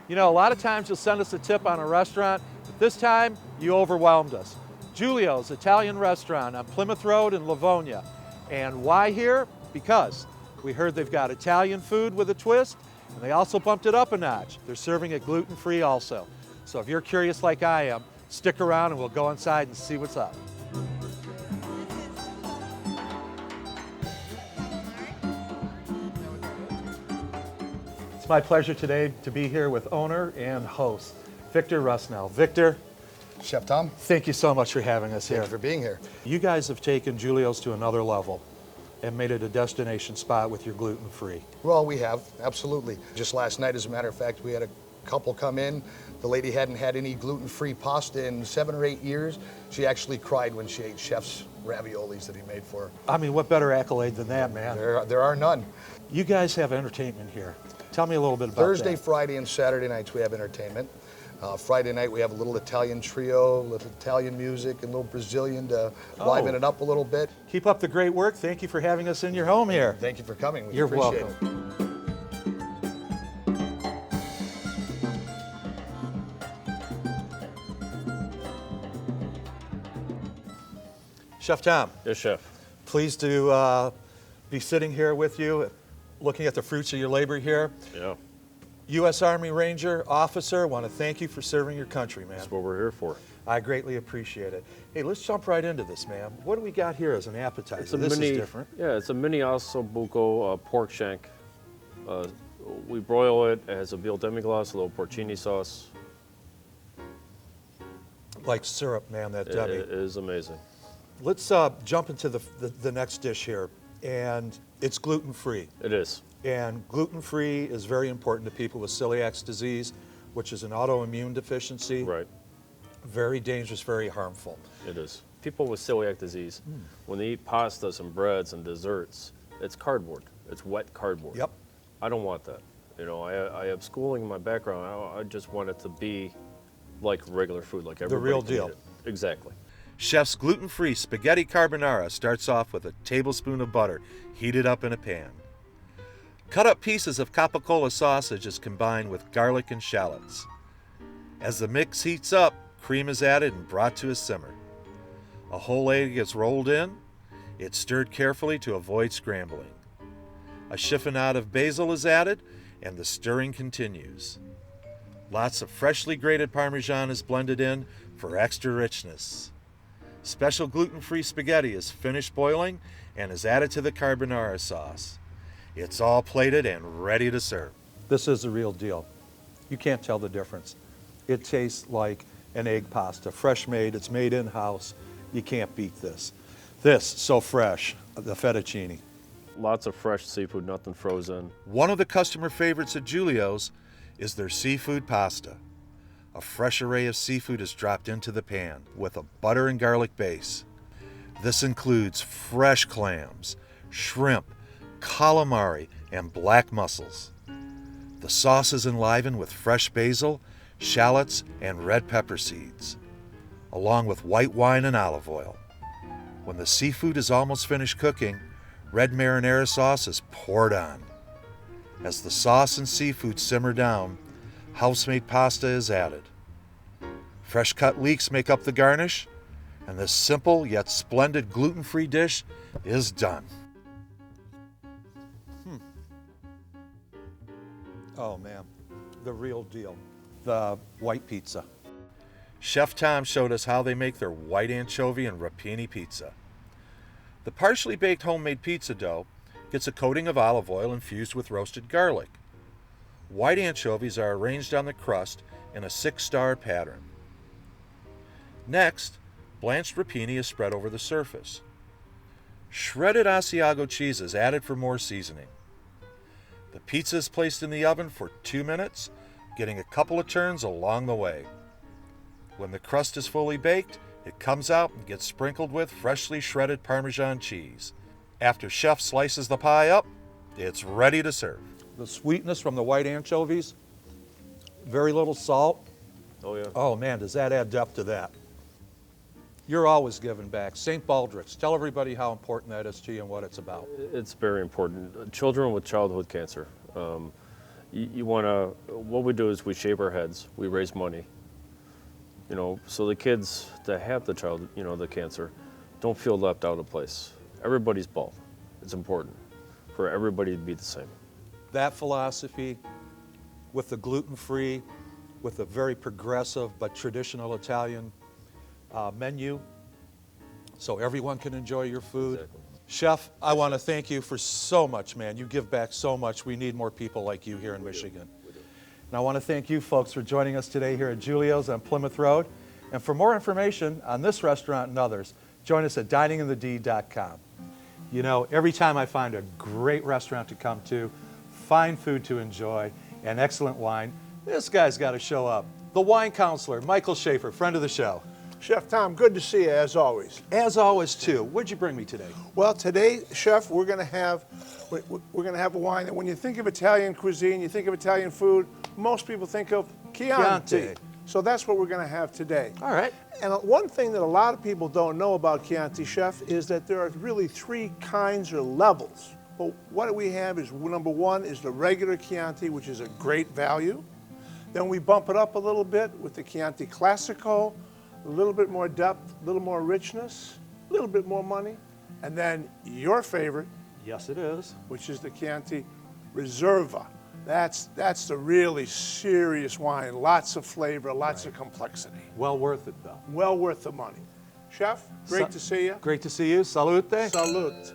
You know, a lot of times you'll send us a tip on a restaurant, but this time you overwhelmed us. Giulio's Italian restaurant on Plymouth Road in Livonia. And why here? Because we heard they've got Italian food with a twist, and they also bumped it up a notch. They're serving it gluten-free also. So if you're curious like I am, stick around and we'll go inside and see what's up. It's my pleasure today to be here with owner and host, Victor Rusnell. Victor, Chef Tom, thank you so much for having us here. thank you for being here. You guys have taken Giulio's to another level and made it a destination spot with your gluten-free. Well, we have, absolutely. Just last night, as a matter of fact, we had a couple come in. The lady hadn't had any gluten-free pasta in 7 or 8 years. She actually cried when she ate Chef's raviolis that he made for her. I mean, what better accolade than that, man? There are none. You guys have entertainment here. Tell me a little bit about Thursday, that. Friday, and Saturday nights we have entertainment. Friday night we have a little Italian trio, little Italian music, and a little Brazilian to liven it up a little bit. Keep up the great work. Thank you for having us in your home here. Thank you for coming. We You're appreciate welcome. it. Chef Tom, Yes, chef. pleased to be sitting here with you, looking at the fruits of your labor here. Yeah, U.S. Army Ranger officer, want to thank you for serving your country, man. that's what we're here for. I greatly appreciate it. Hey, let's jump right into this, man. What do we got here as an appetizer? This is different. Yeah, it's a mini ossobuco pork shank. We broil it. It has a veal demi-glace, a little porcini sauce. Like syrup, man, that It demi. is amazing. Let's jump into the next dish here, and it's gluten-free. It is. And gluten-free is very important to people with celiac disease, which is an autoimmune deficiency. Right. Very dangerous, very harmful. It is. People with celiac disease, when they eat pastas and breads and desserts, it's cardboard. It's wet cardboard. Yep. I don't want that. You know, I have schooling in my background. I just want it to be like regular food, like everybody real can eat deal. it. Exactly. Chef's gluten-free spaghetti carbonara starts off with a tablespoon of butter heated up in a pan. Cut up pieces of capicola sausage is combined with garlic and shallots. As the mix heats up, cream is added and brought to a simmer. A whole egg is rolled in. It's stirred carefully to avoid scrambling. A chiffonade of basil is added, and the stirring continues. Lots of freshly grated Parmesan is blended in for extra richness. Special gluten-free spaghetti is finished boiling and is added to the carbonara sauce. It's all plated and ready to serve. This is the real deal. You can't tell the difference. It tastes like an egg pasta, fresh made, it's made in-house. You can't beat this. This, so fresh, the fettuccine. Lots of fresh seafood, nothing frozen. One of the customer favorites at Giulio's is their seafood pasta. A fresh array of seafood is dropped into the pan with a butter and garlic base. This includes fresh clams, shrimp, calamari, and black mussels. The sauce is enlivened with fresh basil, shallots, and red pepper seeds, along with white wine and olive oil. When the seafood is almost finished cooking, red marinara sauce is poured on. As the sauce and seafood simmer down, house-made pasta is added. Fresh cut leeks make up the garnish, and this simple yet splendid gluten-free dish is done. Oh man, the real deal. The white pizza. Chef Tom showed us how they make their white anchovy and rapini pizza. The partially baked homemade pizza dough gets a coating of olive oil infused with roasted garlic. White anchovies are arranged on the crust in a 6-star pattern. Next, blanched rapini is spread over the surface. Shredded Asiago cheese is added for more seasoning. The pizza is placed in the oven for 2 minutes, getting a couple of turns along the way. When the crust is fully baked, it comes out and gets sprinkled with freshly shredded Parmesan cheese. After chef slices the pie up, it's ready to serve. The sweetness from the white anchovies, very little salt. Oh, yeah. Oh man, does that add depth to that? You're always giving back. St. Baldrick's, tell everybody how important that is to you and what it's about. It's very important. Children with childhood cancer. you want to, what we do is we shave our heads, we raise money, you know, so the kids that have the child, you know, the cancer, don't feel left out of place. Everybody's bald. It's important for everybody to be the same. That philosophy with the gluten-free, with a very progressive but traditional Italian menu, so everyone can enjoy your food. Exactly. Chef, I want to thank you for so much, man. You give back so much. We need more people like you here in Michigan. And I want to thank you folks for joining us today here at Giulio's on Plymouth Road. And for more information on this restaurant and others, join us at dininginthed.com. You know, every time I find a great restaurant to come to, fine food to enjoy, and excellent wine, this guy's got to show up. The wine counselor, Michael Schaefer, friend of the show. Chef Tom, good to see you as always. As always, too. What'd you bring me today? Well, today, Chef, we're going to have a wine that when you think of Italian cuisine, you think of Italian food, most people think of Chianti. So that's what we're going to have today. All right. And one thing that a lot of people don't know about Chianti, Chef, is that there are really 3 kinds or levels. But what we have is, number 1 is the regular Chianti, which is a great value. Then we bump it up a little bit with the Chianti Classico, a little bit more depth, a little more richness, a little bit more money. And then your favorite, Yes, it is. which is the Chianti Reserva. That's the really serious wine. Lots of flavor, lots of complexity. Well worth it, though. Well worth the money. Chef, great to see you. Great to see you. Salute. Salute.